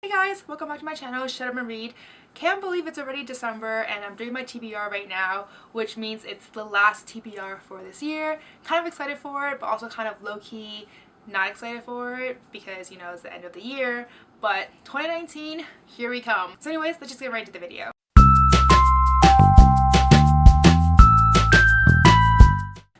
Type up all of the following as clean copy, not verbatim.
Hey guys, welcome back to my channel, Shut Up and Read. Can't believe it's already December and I'm doing my TBR right now, which means it's the last TBR for this year. Kind of excited for it, but also kind of low-key not excited for it because, you know, it's the end of the year. But 2019, here we come. So anyways, let's just get right into the video.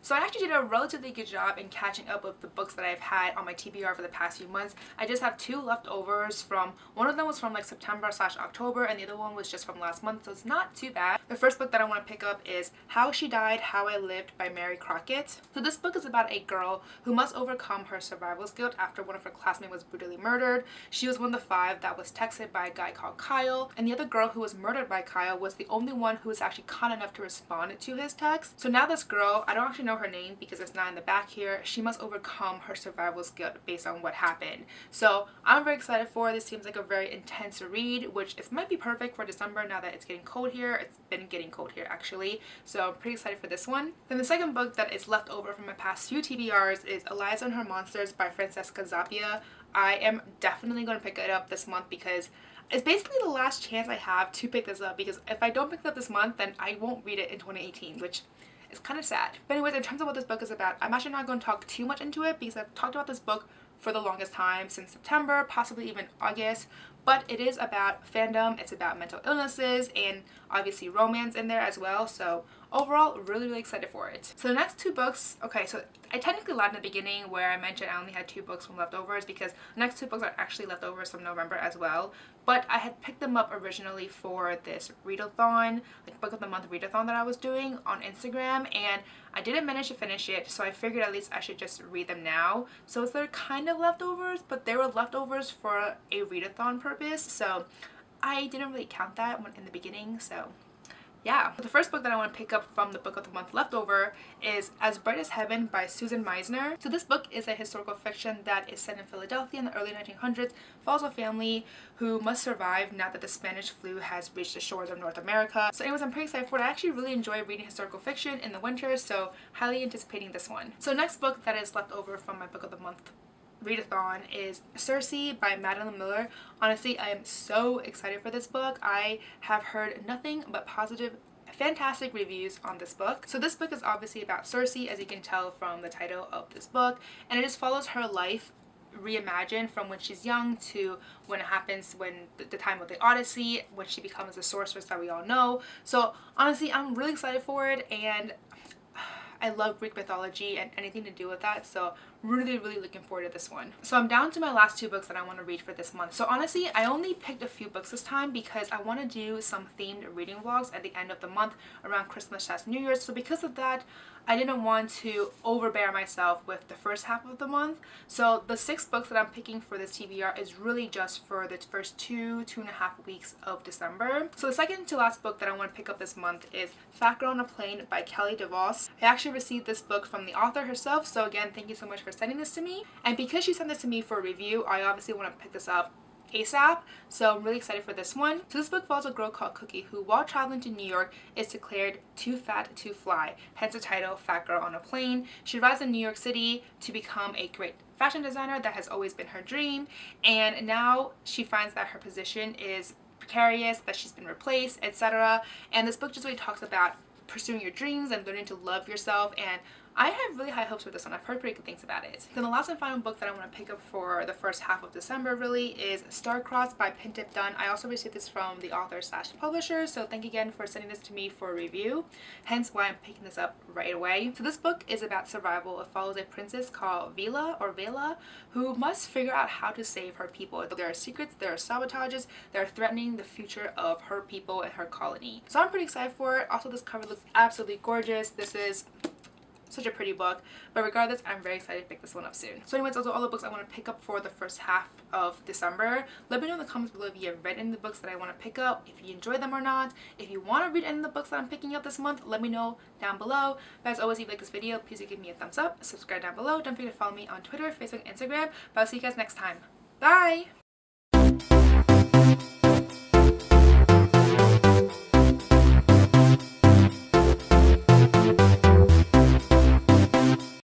So I actually did a relatively good job in catching up with the books that I've had on my TBR for the past few months. I just have two leftovers from, one of them was from like September/October and the other one was just from last month, so it's not too bad. The first book that I want to pick up is How She Died, How I Lived by Mary Crockett. So this book is about a girl who must overcome her survival guilt after one of her classmates was brutally murdered. She was one of the 5 that was texted by a guy called Kyle, and the other girl who was murdered by Kyle was the only one who was actually kind enough to respond to his text. So now this girl, I don't actually know her name because it's not in the back here, she must overcome her survival guilt based on what happened. So I'm very excited for it. This seems like a very intense read, which it might be perfect for December now that it's getting cold here. It's been getting cold here actually, so I'm pretty excited for this one. Then the second book that is left over from my past few TBRs is Eliza and Her Monsters by Francesca Zappia. I am definitely going to pick it up this month because it's basically the last chance I have to pick this up, because if I don't pick it up this month then I won't read it in 2018, which it's kind of sad. But anyways, in terms of what this book is about, I'm actually not going to talk too much into it because I've talked about this book for the longest time, since September, possibly even August. But it is about fandom, it's about mental illnesses, and obviously romance in there as well. So overall, really excited for it. So the next two books, okay, so I technically lied in the beginning where I mentioned I only had 2 books from leftovers, because the next 2 books are actually leftovers from November as well. But I had picked them up originally for this readathon, like book of the month readathon that I was doing on Instagram, and I didn't manage to finish it, so I figured at least I should just read them now. So they're kind of leftovers, but they were leftovers for a readathon purpose, so I didn't really count that in the beginning, so yeah. The first book that I want to pick up from the book of the month leftover is As Bright as Heaven by Susan Meisner. So this book is a historical fiction that is set in Philadelphia in the early 1900s, follows a family who must survive now that the Spanish flu has reached the shores of North America. So anyways, I'm pretty excited for it. I actually really enjoy reading historical fiction in the winter, so highly anticipating this one. So next book that is left over from my book of the month readathon is Cersei by Madeline Miller. Honestly, I am so excited for this book. I have heard nothing but positive, fantastic reviews on this book. So this book is obviously about Cersei, as you can tell from the title of this book, and it just follows her life reimagined from when she's young to when it happens, when the time of the Odyssey, when she becomes the sorceress that we all know. So honestly, I'm really excited for it, and I love Greek mythology and anything to do with that, so really looking forward to this one. So I'm down to my last 2 books that I want to read for this month. So honestly, I only picked a few books this time because I want to do some themed reading vlogs at the end of the month around Christmas / New Year's. So because of that, I didn't want to overbear myself with the first half of the month. So the 6 books that I'm picking for this TBR is really just for the first 2.5 weeks of December. So the second to last book that I want to pick up this month is Fat Girl on a Plane by Kelly DeVos. I actually received this book from the author herself, so again, thank you so much for sending this to me. And because she sent this to me for a review, I obviously want to pick this up ASAP, so I'm really excited for this one. So this book follows a girl called Cookie who, while traveling to New York, is declared too fat to fly, hence the title Fat Girl on a Plane. She arrives in New York City to become a great fashion designer. That has always been her dream, and now she finds that her position is precarious, that she's been replaced, etc. And this book just really talks about pursuing your dreams and learning to love yourself, and I have really high hopes for this one. I've heard pretty good things about it. Then the last and final book that I want to pick up for the first half of December really is Starcrossed by Pintip Dunn. I also received this from the author / publisher, so thank you again for sending this to me for a review, hence why I'm picking this up right away. So this book is about survival. It follows a princess called Vela who must figure out how to save her people. There are secrets, there are sabotages, that are threatening the future of her people and her colony. So I'm pretty excited for it. Also, this cover looks absolutely gorgeous. This is such a pretty book, but regardless, I'm very excited to pick this one up soon. So anyways, those are all the books I want to pick up for the first half of December. Let me know in the comments below if you have read any of the books that I want to pick up, if you enjoy them or not. If you want to read any of the books that I'm picking up this month, let me know down below. But as always, if you like this video, please do give me a thumbs up, subscribe down below. Don't forget to follow me on Twitter, Facebook, and Instagram. But I'll see you guys next time. Bye!